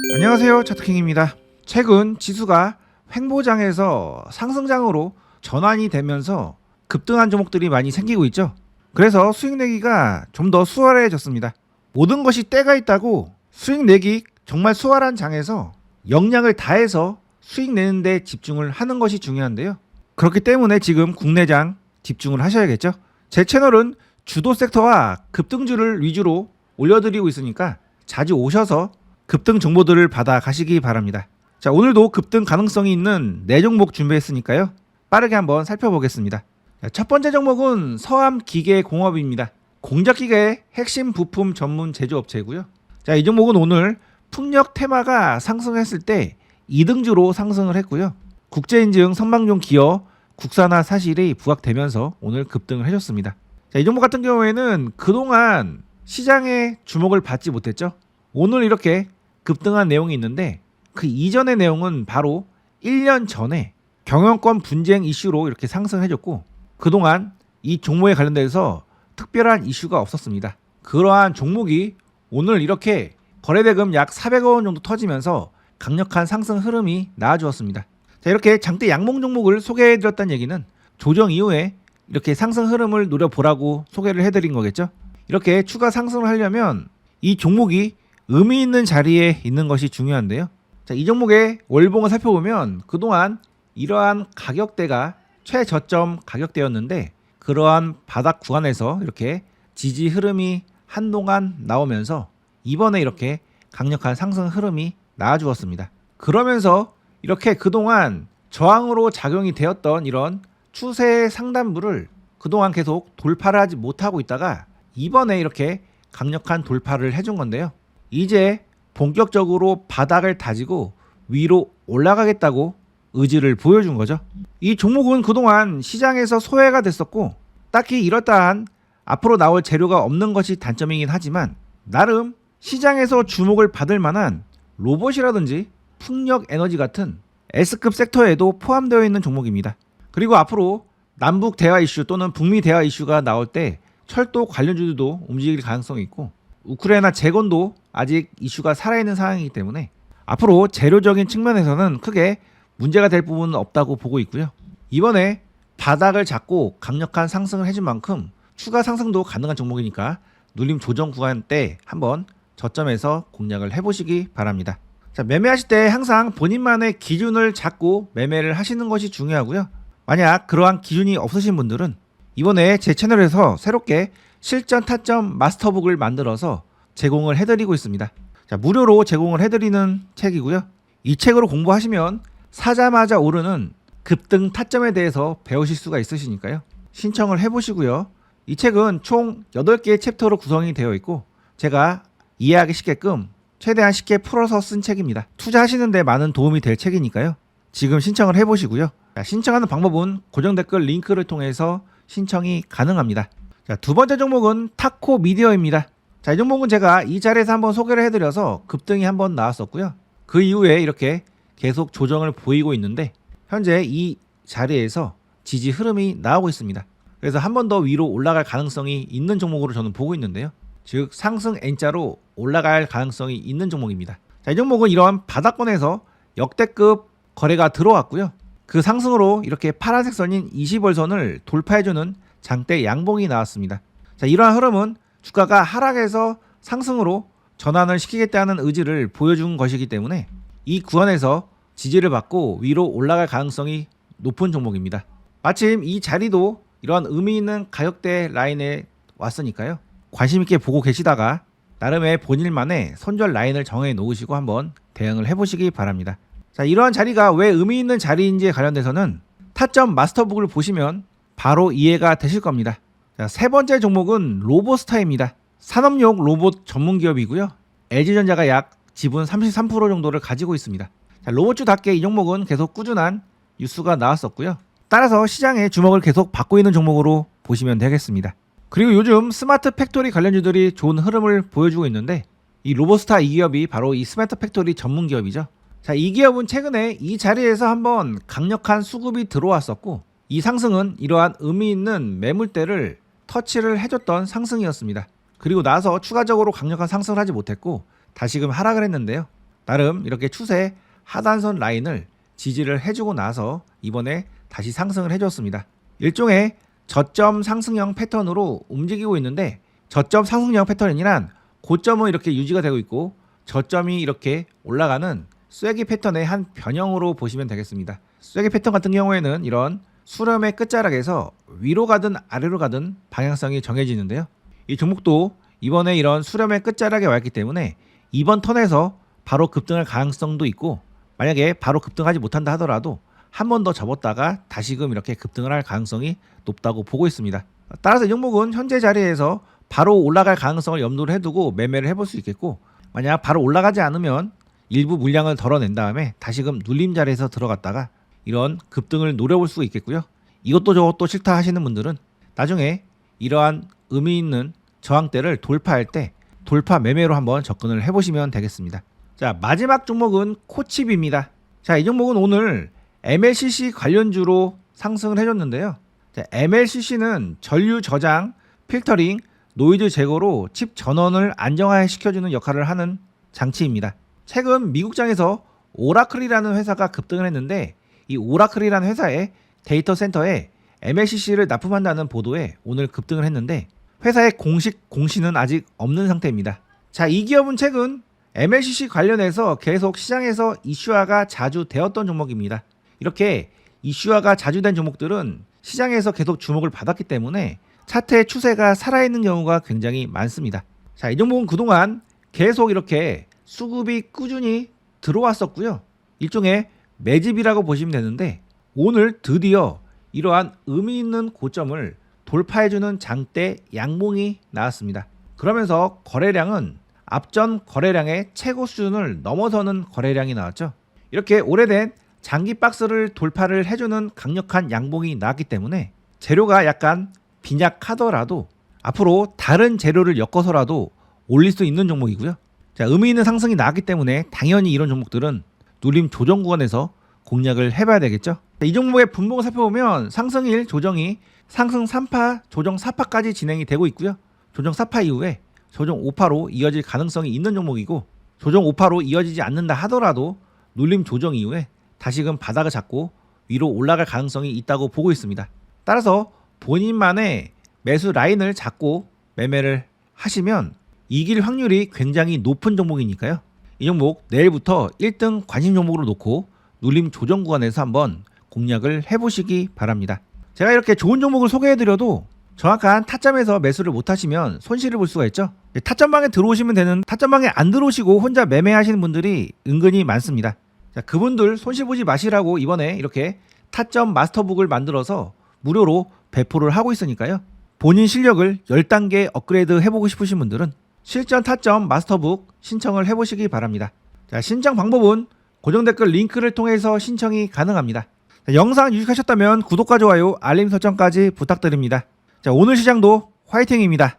안녕하세요, 차트킹입니다. 최근 지수가 횡보장에서 상승장으로 전환이 되면서 급등한 종목들이 많이 생기고 있죠. 그래서 수익 내기가 좀 더 수월해졌습니다. 모든 것이 때가 있다고 수익 내기 정말 수월한 장에서 역량을 다해서 수익 내는 데 집중을 하는 것이 중요한데요. 그렇기 때문에 지금 국내장 집중을 하셔야겠죠. 제 채널은 주도 섹터와 급등주를 위주로 올려드리고 있으니까 자주 오셔서 급등 정보들을 받아 가시기 바랍니다. 자, 오늘도 급등 가능성이 있는 4종목 준비했으니까요. 빠르게 한번 살펴보겠습니다. 자, 첫 번째 종목은 서암기계공업입니다. 공작기계의 핵심 부품 전문 제조업체고요. 자, 이 종목은 오늘 풍력 테마가 상승했을 때 2등주로 상승을 했고요. 국제인증 선방종 기어 국산화 사실이 부각되면서 오늘 급등을 해줬습니다. 자, 이 종목 같은 경우에는 그동안 시장에 주목을 받지 못했죠. 오늘 이렇게 급등한 내용이 있는데 그 이전의 내용은 바로 1년 전에 경영권 분쟁 이슈로 이렇게 상승해줬고 그동안 이 종목에 관련돼서 특별한 이슈가 없었습니다. 그러한 종목이 오늘 이렇게 거래대금 약 400억 원 정도 터지면서 강력한 상승 흐름이 나와주었습니다. 자, 이렇게 장대 양봉 종목을 소개해드렸다는 얘기는 조정 이후에 이렇게 상승 흐름을 노려보라고 소개를 해드린 거겠죠. 이렇게 추가 상승을 하려면 이 종목이 의미 있는 자리에 있는 것이 중요한데요. 자, 이 종목의 월봉을 살펴보면 그동안 이러한 가격대가 최저점 가격대였는데 그러한 바닥 구간에서 이렇게 지지 흐름이 한동안 나오면서 이번에 이렇게 강력한 상승 흐름이 나와주었습니다. 그러면서 이렇게 그동안 저항으로 작용이 되었던 이런 추세 상단부를 그동안 계속 돌파를 하지 못하고 있다가 이번에 이렇게 강력한 돌파를 해준 건데요. 이제 본격적으로 바닥을 다지고 위로 올라가겠다고 의지를 보여준 거죠. 이 종목은 그동안 시장에서 소외가 됐었고 딱히 이렇다한 앞으로 나올 재료가 없는 것이 단점이긴 하지만 나름 시장에서 주목을 받을 만한 로봇이라든지 풍력 에너지 같은 S급 섹터에도 포함되어 있는 종목입니다. 그리고 앞으로 남북 대화 이슈 또는 북미 대화 이슈가 나올 때 철도 관련주들도 움직일 가능성이 있고 우크라이나 재건도 아직 이슈가 살아있는 상황이기 때문에 앞으로 재료적인 측면에서는 크게 문제가 될 부분은 없다고 보고 있고요. 이번에 바닥을 잡고 강력한 상승을 해준 만큼 추가 상승도 가능한 종목이니까 눌림 조정 구간 때 한번 저점에서 공략을 해보시기 바랍니다. 자, 매매하실 때 항상 본인만의 기준을 잡고 매매를 하시는 것이 중요하고요. 만약 그러한 기준이 없으신 분들은 이번에 제 채널에서 새롭게 실전 타점 마스터북을 만들어서 제공을 해드리고 있습니다. 자, 무료로 제공을 해드리는 책이고요. 이 책으로 공부하시면 사자마자 오르는 급등 타점에 대해서 배우실 수가 있으시니까요. 신청을 해보시고요. 이 책은 총 8개의 챕터로 구성이 되어 있고 제가 이해하기 쉽게끔 최대한 쉽게 풀어서 쓴 책입니다. 투자하시는데 많은 도움이 될 책이니까요. 지금 신청을 해보시고요. 자, 신청하는 방법은 고정 댓글 링크를 통해서 신청이 가능합니다. 자, 두 번째 종목은 타코 미디어입니다. 자, 이 종목은 제가 이 자리에서 한번 소개를 해드려서 급등이 한번 나왔었고요. 그 이후에 이렇게 계속 조정을 보이고 있는데 현재 이 자리에서 지지 흐름이 나오고 있습니다. 그래서 한 번 더 위로 올라갈 가능성이 있는 종목으로 저는 보고 있는데요. 즉 상승 N자로 올라갈 가능성이 있는 종목입니다. 자, 이 종목은 이러한 바닥권에서 역대급 거래가 들어왔고요. 그 상승으로 이렇게 파란색 선인 20월선을 돌파해주는 장대 양봉이 나왔습니다. 자, 이러한 흐름은 주가가 하락에서 상승으로 전환을 시키겠다는 의지를 보여준 것이기 때문에 이 구간에서 지지를 받고 위로 올라갈 가능성이 높은 종목입니다. 마침 이 자리도 이러한 의미 있는 가격대 라인에 왔으니까요. 관심 있게 보고 계시다가 나름의 본인만의 손절 라인을 정해 놓으시고 한번 대응을 해보시기 바랍니다. 자, 이러한 자리가 왜 의미 있는 자리인지에 관련돼서는 타점 마스터북을 보시면 바로 이해가 되실 겁니다. 자, 세 번째 종목은 로보스타입니다. 산업용 로봇 전문 기업이고요. LG전자가 약 지분 33% 정도를 가지고 있습니다. 자, 로봇주답게 이 종목은 계속 꾸준한 뉴스가 나왔었고요. 따라서 시장의 주목을 계속 받고 있는 종목으로 보시면 되겠습니다. 그리고 요즘 스마트 팩토리 관련주들이 좋은 흐름을 보여주고 있는데 이 로보스타 이 기업이 바로 이 스마트 팩토리 전문 기업이죠. 자, 이 기업은 최근에 이 자리에서 한번 강력한 수급이 들어왔었고 이 상승은 이러한 의미 있는 매물대를 터치를 해줬던 상승이었습니다. 그리고 나서 추가적으로 강력한 상승을 하지 못했고 다시금 하락을 했는데요. 나름 이렇게 추세 하단선 라인을 지지를 해주고 나서 이번에 다시 상승을 해줬습니다. 일종의 저점 상승형 패턴으로 움직이고 있는데, 저점 상승형 패턴이란 고점은 이렇게 유지가 되고 있고 저점이 이렇게 올라가는 쐐기 패턴의 한 변형으로 보시면 되겠습니다. 쐐기 패턴 같은 경우에는 이런 수렴의 끝자락에서 위로 가든 아래로 가든 방향성이 정해지는데요. 이 종목도 이번에 이런 수렴의 끝자락에 왔기 때문에 이번 턴에서 바로 급등할 가능성도 있고, 만약에 바로 급등하지 못한다 하더라도 한 번 더 접었다가 다시금 이렇게 급등을 할 가능성이 높다고 보고 있습니다. 따라서 이 종목은 현재 자리에서 바로 올라갈 가능성을 염두를 해두고 매매를 해볼 수 있겠고, 만약 바로 올라가지 않으면 일부 물량을 덜어낸 다음에 다시금 눌림 자리에서 들어갔다가 이런 급등을 노려볼 수 있겠고요. 이것도 저것도 싫다 하시는 분들은 나중에 이러한 의미 있는 저항대를 돌파할 때 돌파 매매로 한번 접근을 해보시면 되겠습니다. 자, 마지막 종목은 코칩입니다. 자, 이 종목은 오늘 MLCC 관련주로 상승을 해줬는데요. 자, MLCC는 전류 저장, 필터링, 노이즈 제거로 칩 전원을 안정화시켜주는 역할을 하는 장치입니다. 최근 미국장에서 오라클이라는 회사가 급등을 했는데, 이 오라클이라는 회사의 데이터 센터에 MLCC를 납품한다는 보도에 오늘 급등을 했는데, 회사의 공식 공시는 아직 없는 상태입니다. 자, 이 기업은 최근 MLCC 관련해서 계속 시장에서 이슈화가 자주 되었던 종목입니다. 이렇게 이슈화가 자주 된 종목들은 시장에서 계속 주목을 받았기 때문에 차트의 추세가 살아있는 경우가 굉장히 많습니다. 자, 이 종목은 그동안 계속 이렇게 수급이 꾸준히 들어왔었고요. 일종의 매집이라고 보시면 되는데, 오늘 드디어 이러한 의미 있는 고점을 돌파해주는 장대 양봉이 나왔습니다. 그러면서 거래량은 앞전 거래량의 최고 수준을 넘어서는 거래량이 나왔죠. 이렇게 오래된 장기 박스를 돌파를 해주는 강력한 양봉이 나왔기 때문에 재료가 약간 빈약하더라도 앞으로 다른 재료를 엮어서라도 올릴 수 있는 종목이고요. 자, 의미 있는 상승이 나왔기 때문에 당연히 이런 종목들은 눌림 조정 구간에서 공략을 해봐야 되겠죠. 자, 이 종목의 분봉을 살펴보면 상승일 조정이 상승 3파, 조정 4파까지 진행이 되고 있고요. 조정 4파 이후에 조정 5파로 이어질 가능성이 있는 종목이고, 조정 5파로 이어지지 않는다 하더라도 눌림 조정 이후에 다시금 바닥을 잡고 위로 올라갈 가능성이 있다고 보고 있습니다. 따라서 본인만의 매수 라인을 잡고 매매를 하시면 이길 확률이 굉장히 높은 종목이니까요. 이 종목 내일부터 1등 관심 종목으로 놓고 눌림 조정 구간에서 한번 공략을 해보시기 바랍니다. 제가 이렇게 좋은 종목을 소개해드려도 정확한 타점에서 매수를 못하시면 손실을 볼 수가 있죠. 타점방에 들어오시면 되는, 타점방에 안 들어오시고 혼자 매매하시는 분들이 은근히 많습니다. 자, 그분들 손실 보지 마시라고 이번에 이렇게 타점 마스터북을 만들어서 무료로 배포를 하고 있으니까요. 본인 실력을 10단계 업그레이드 해보고 싶으신 분들은 실전 타점 마스터북 신청을 해보시기 바랍니다. 자, 신청 방법은 고정 댓글 링크를 통해서 신청이 가능합니다. 자, 영상 유익하셨다면 구독과 좋아요, 알림 설정까지 부탁드립니다. 자, 오늘 시장도 화이팅입니다.